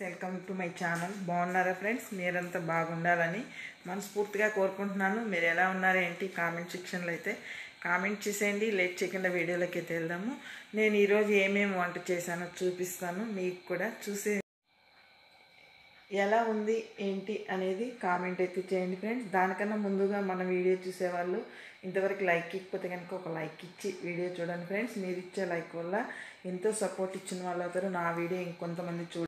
Welcome to my channel. బాగున్నారా friends? మీరంతా బాగుండాలని మనస్ఫూర్తిగా కోరుకుంటున్నాను. మీరు ఎలా ఉన్నారో ఏంటి కామెంట్ సెక్షన్లో అయితే కామెంట్ చేసేయండి. లేట్ చేయకుండా వీడియోలోకి అయితే వెళ్దాము. నేను ఈరోజు ఏమేమి వంట చేశానో చూపిస్తాను. మీకు కూడా చూసే ఎలా ఉంది ఏంటి అనేది కామెంట్ అయితే చేయండి ఫ్రెండ్స్. దానికన్నా ముందుగా మన వీడియో చూసేవాళ్ళు ఇంతవరకు లైక్ ఇకపోతే కనుక ఒక లైక్ ఇచ్చి వీడియో చూడండి ఫ్రెండ్స్. మీరు ఇచ్చే లైక్ వల్ల ఎంతో సపోర్ట్ ఇచ్చిన వాళ్ళు అవుతారు. నా వీడియో ఇంకొంతమంది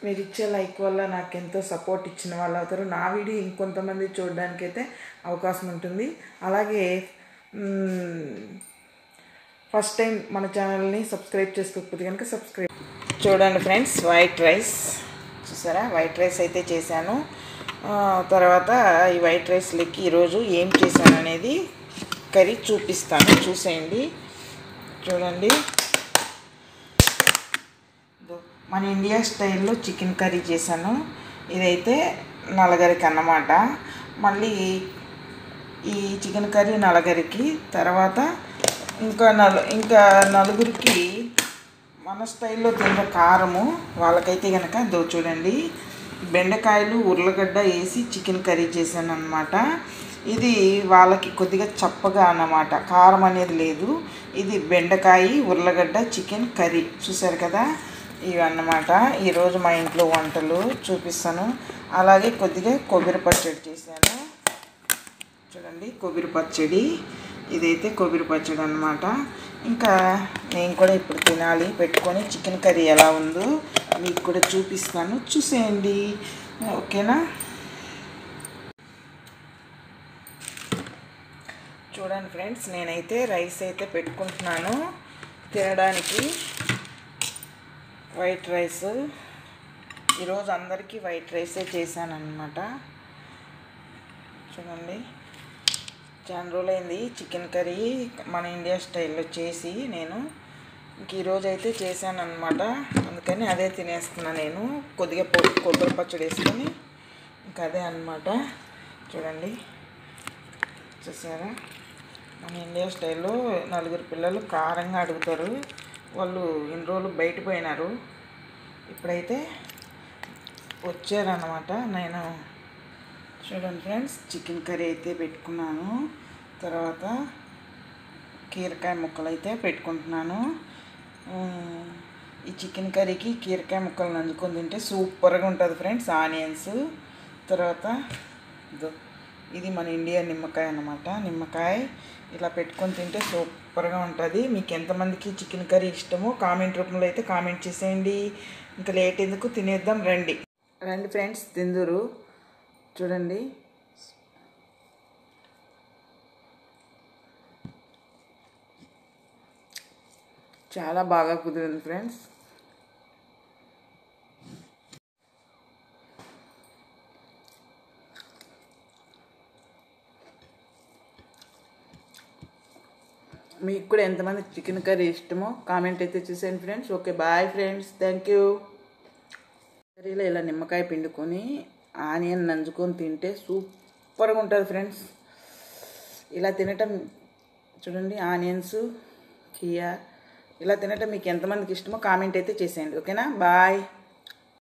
మీరు ఇచ్చే లైక్ వల్ల నాకు ఎంతో సపోర్ట్ ఇచ్చిన వాళ్ళు అవుతారు. నా వీడియో ఇంకొంతమంది చూడడానికైతే అవకాశం ఉంటుంది. అలాగే ఫస్ట్ టైం మన ఛానల్ని సబ్స్క్రైబ్ చేసుకోకపోతే కనుక సబ్స్క్రైబ్ చూడండి ఫ్రెండ్స్. వైట్ రైస్ చూసారా, వైట్ రైస్ అయితే చేశాను. తర్వాత ఈ వైట్ రైస్లకి ఈరోజు ఏం చేశాను అనేది కర్రీ చూపిస్తాను, చూసేయండి. చూడండి, మన ఇండియా స్టైల్లో చికెన్ కర్రీ చేశాను. ఇదైతే నలగరికి అన్నమాట. మళ్ళీ ఈ చికెన్ కర్రీ నలగరికి, తర్వాత ఇంకా నలుగురికి మన స్టైల్లో తిన్న కారము వాళ్ళకైతే కనుక చూడండి, బెండకాయలు ఉర్లగడ్డ వేసి చికెన్ కర్రీ చేశాను అన్నమాట. ఇది వాళ్ళకి కొద్దిగా చప్పగా అన్నమాట, కారం అనేది లేదు. ఇది బెండకాయ ఉర్లగడ్డ చికెన్ కర్రీ చూసారు కదా, ఇవన్నమాట ఈరోజు మా ఇంట్లో వంటలు చూపిస్తాను. అలాగే కొద్దిగా కొబ్బరి పచ్చడి చేశాను. చూడండి, కొబ్బరి పచ్చడి, ఇదైతే కొబ్బరి పచ్చడి అన్నమాట. ఇంకా నేను కూడా ఇప్పుడు తినాలి పెట్టుకొని చికెన్ కర్రీ ఎలా ఉందో మీకు కూడా చూపిస్తాను, చూసేయండి. ఓకేనా? చూడండి ఫ్రెండ్స్, నేనైతే రైస్ అయితే పెట్టుకుంటున్నాను తినడానికి. వైట్ రైస్ ఈరోజు అందరికీ వైట్ రైసే చేశాను అన్నమాట. చూడండి, చాలా రోజులైంది చికెన్ కర్రీ మన ఇండియా స్టైల్లో చేసి నేను ఈరోజు అయితే చేశాను అన్నమాట. అందుకని అదే తినేస్తున్నాను నేను, కొద్దిగా కొబ్బరి పచ్చడి వేసుకొని ఇంకా అదే అన్నమాట. చూడండి, చూసారా, మన ఇండియా స్టైల్లో నలుగురు పిల్లలు కారంగా అడుగుతారు. వాళ్ళు ఇన్ని రోజులు బయట పోయినారు, ఇప్పుడైతే వచ్చారన్నమాట. నేను చూడండి ఫ్రెండ్స్, చికెన్ కర్రీ అయితే పెట్టుకున్నాను. తర్వాత కీరకాయ ముక్కలు అయితే పెట్టుకుంటున్నాను. ఈ చికెన్ కర్రీకి కీరకాయ ముక్కలు నంచుకొని తింటే సూపర్గా ఉంటుంది ఫ్రెండ్స్. ఆనియన్స్, తర్వాత ఇది మన ఇండియా నిమ్మకాయ అన్నమాట. నిమ్మకాయ ఇలా పెట్టుకొని తింటే సూపర్గా ఉంటుంది. మీకు ఎంతమందికి చికెన్ కర్రీ ఇష్టమో కామెంట్ రూపంలో అయితే కామెంట్ చేసేయండి. ఇంకా లేట్ ఎందుకు, తినేద్దాం రండి ఫ్రెండ్స్, తిందురు. చూడండి, చాలా బాగా కుదిరింది ఫ్రెండ్స్. మీకు కూడా ఎంతమంది చికెన్ కర్రీ ఇష్టమో కామెంట్ అయితే చూసేయండి friends. Okay, bye friends, thank you. కర్రీలో ఇలా నిమ్మకాయ పిండుకొని ఆనియన్ నంచుకొని తింటే సూపర్గా ఉంటుంది ఫ్రెండ్స్. ఇలా తినటం చూడండి, ఆనియన్స్ కియా ఇలా తినటం మీకు ఎంతమందికి ఇష్టమో కామెంట్ అయితే చేసేయండి. ఓకేనా? బాయ్.